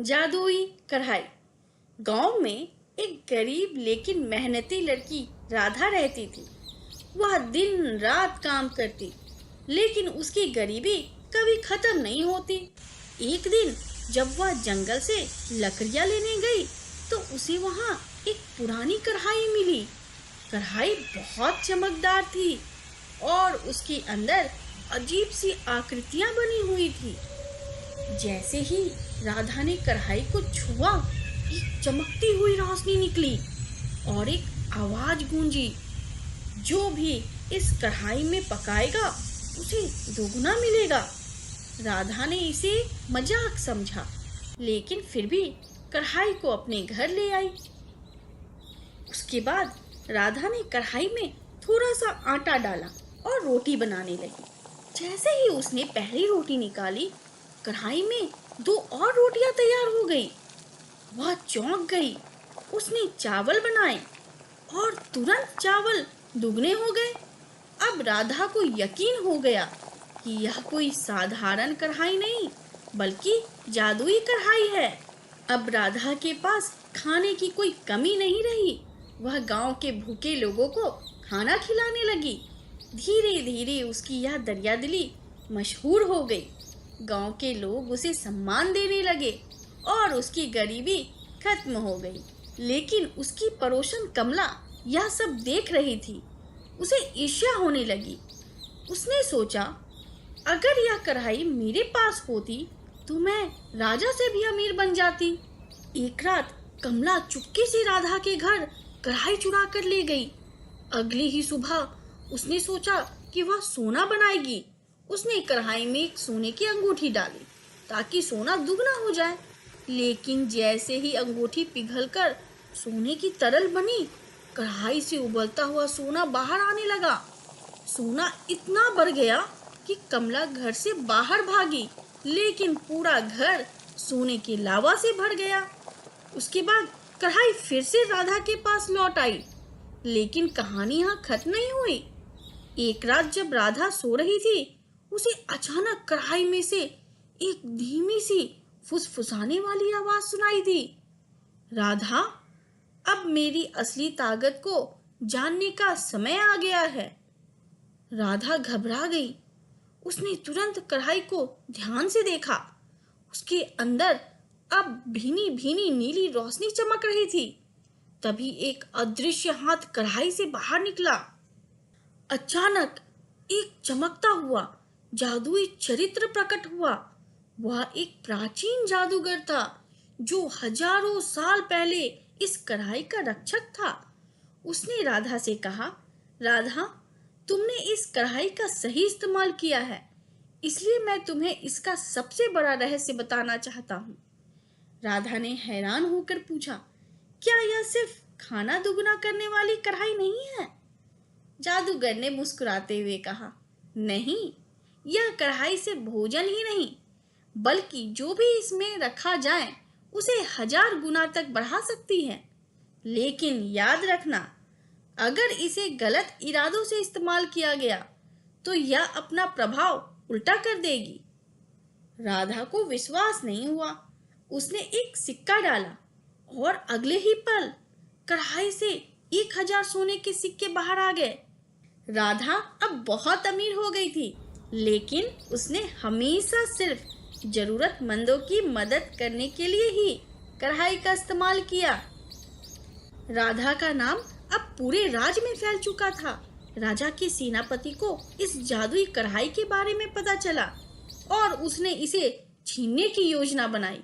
जादुई कढ़ाई। गांव में एक गरीब लेकिन मेहनती लड़की राधा रहती थी। वह दिन रात काम करती, लेकिन उसकी गरीबी कभी खत्म नहीं होती। एक दिन जब वह जंगल से लकड़ियां लेने गई तो उसे वहां एक पुरानी कढ़ाई मिली। कढ़ाई बहुत चमकदार थी और उसके अंदर अजीब सी आकृतियां बनी हुई थी। जैसे ही राधा ने कढ़ाई को छुआ, एक चमकती हुई रोशनी निकली और एक आवाज गूंजी, जो भी इस कढ़ाई में पकाएगा उसे दोगुना मिलेगा। राधा ने इसे मजाक समझा, लेकिन फिर भी कढ़ाई को अपने घर ले आई। उसके बाद राधा ने कढ़ाई में थोड़ा सा आटा डाला और रोटी बनाने लगी। जैसे ही उसने पहली रोटी निकाली, कढ़ाई में दो और रोटियां तैयार हो गई। वह चौंक गई। उसने चावल बनाए और तुरंत चावल दुगने हो गए। अब राधा को यकीन हो गया कि यह कोई साधारण कढ़ाई नहीं, बल्कि जादुई कढ़ाई है। अब राधा के पास खाने की कोई कमी नहीं रही। वह गांव के भूखे लोगों को खाना खिलाने लगी। धीरे धीरे उसकी यह दरियादिली मशहूर हो गई। गांव के लोग उसे सम्मान देने लगे और उसकी गरीबी खत्म हो गई। लेकिन उसकी पड़ोसन कमला यह सब देख रही थी। उसे ईर्ष्या होने लगी। उसने सोचा, अगर यह कढ़ाई मेरे पास होती तो मैं राजा से भी अमीर बन जाती। एक रात कमला चुपके से राधा के घर कढ़ाई चुरा कर ले गई। अगली ही सुबह उसने सोचा कि वह सोना बनाएगी। उसने कढ़ाई में एक सोने की अंगूठी डाली ताकि सोना दुगना हो जाए। लेकिन जैसे ही अंगूठी पिघलकर सोने की तरल बनी, कढ़ाई से उबलता हुआ सोना बाहर आने लगा। सोना इतना बढ़ गया कि कमला घर से बाहर भागी, लेकिन पूरा घर सोने के लावा से भर गया। उसके बाद कढ़ाई फिर से राधा के पास लौट आई। लेकिन कहानी यहाँ खत्म नहीं हुई। एक रात जब राधा सो रही थी, उसे अचानक कढ़ाई में से एक धीमी सी फुसफुसाने वाली आवाज सुनाई दी। राधा, अब मेरी असली ताकत को जानने का समय आ गया है। राधा घबरा गई। उसने तुरंत कढ़ाई को ध्यान से देखा। उसके अंदर अब भीनी भीनी नीली रोशनी चमक रही थी। तभी एक अदृश्य हाथ कढ़ाई से बाहर निकला। अचानक एक चमकता हुआ जादुई चरित्र प्रकट हुआ। वह एक प्राचीन जादूगर था जो हजारों साल पहले इस कढ़ाई का रक्षक था। उसने राधा से कहा, राधा, तुमने इस कढ़ाई का सही इस्तेमाल किया है, इसलिए मैं तुम्हें इसका सबसे बड़ा रहस्य बताना चाहता हूँ। राधा ने हैरान होकर पूछा, क्या यह सिर्फ खाना दुगना करने वाली कढ़ाई नहीं है? जादूगर ने मुस्कुराते हुए कहा, नहीं, यह कढ़ाई से भोजन ही नहीं, बल्कि जो भी इसमें रखा जाए उसे 1000 गुना तक बढ़ा सकती है। लेकिन याद रखना, अगर इसे गलत इरादों से इस्तेमाल किया गया तो यह अपना प्रभाव उल्टा कर देगी। राधा को विश्वास नहीं हुआ। उसने एक सिक्का डाला और अगले ही पल कढ़ाई से 1000 सोने के सिक्के बाहर आ गए। राधा अब बहुत अमीर हो गई थी, लेकिन उसने हमेशा सिर्फ जरूरतमंदों की मदद करने के लिए ही कढ़ाई का इस्तेमाल किया। राधा का नाम अब पूरे राज्य में फैल चुका था। राजा के सेनापति को इस जादुई कढ़ाई के बारे में पता चला और उसने इसे छीनने की योजना बनाई।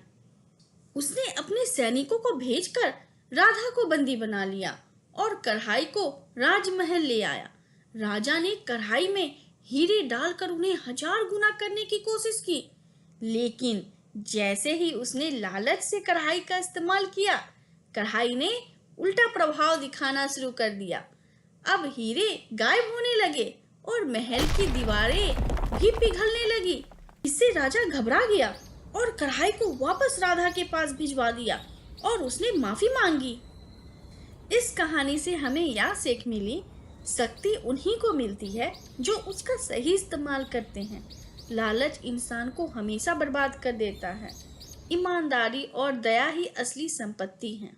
उसने अपने सैनिकों को भेजकर राधा को बंदी बना लिया और कढ़ाई को राजमहल ले आया। राजा ने कढ़ाई में हीरे डालकर उन्हें 1000 गुना करने की कोशिश की, लेकिन जैसे ही उसने लालच से कढ़ाई का इस्तेमाल किया, कढ़ाई ने उल्टा प्रभाव दिखाना शुरू कर दिया। अब हीरे गायब होने लगे और महल की दीवारें भी पिघलने लगी। इससे राजा घबरा गया और कढ़ाई को वापस राधा के पास भिजवा दिया और उसने माफी मांगी। इस कहानी से हमें यह सीख मिली, शक्ति उन्हीं को मिलती है जो उसका सही इस्तेमाल करते हैं। लालच इंसान को हमेशा बर्बाद कर देता है। ईमानदारी और दया ही असली संपत्ति हैं।